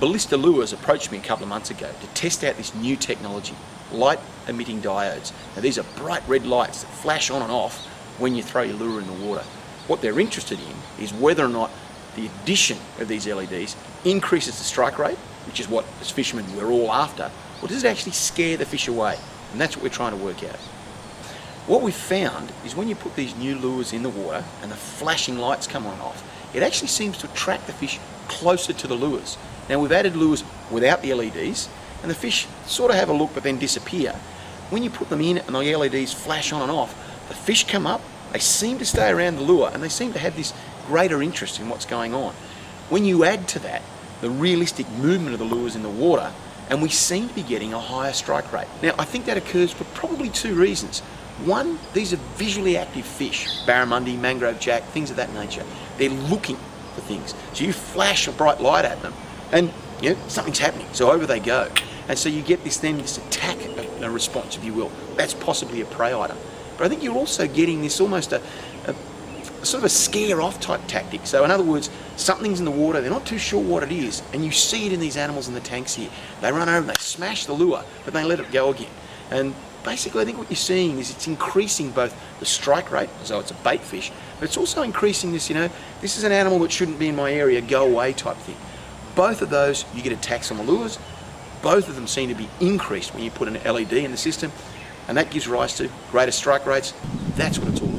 Balista Lures approached me a couple of months ago to test out this new technology, light emitting diodes. Now these are bright red lights that flash on and off when you throw your lure in the water. What they're interested in is whether or not the addition of these LEDs increases the strike rate, which is what as fishermen we're all after, or does it actually scare the fish away? And that's what we're trying to work out. What we've found is when you put these new lures in the water and the flashing lights come on and off, it actually seems to attract the fish closer to the lures. Now we've added lures without the LEDs and the fish sort of have a look but then disappear. When you put them in and the LEDs flash on and off, the fish come up, they seem to stay around the lure and they seem to have this greater interest in what's going on. When you add to that the realistic movement of the lures in the water, and we seem to be getting a higher strike rate. Now I think that occurs for probably two reasons. One, these are visually active fish, barramundi, mangrove jack, things of that nature. They're looking for things. So you flash a bright light at them and something's happening, so over they go. And so you get this attack response, if you will. That's possibly a prey item. But I think you're also getting this almost a sort of a scare off type tactic. So in other words, something's in the water, they're not too sure what it is, and you see it in these animals in the tanks here. They run over and they smash the lure, but they let it go again. And basically I think what you're seeing is it's increasing both the strike rate, as though it's a bait fish, but it's also increasing this, this is an animal that shouldn't be in my area, go away type thing. Both of those, you get attacks on the lures. Both of them seem to be increased when you put an LED in the system, and that gives rise to greater strike rates. That's what it's all about.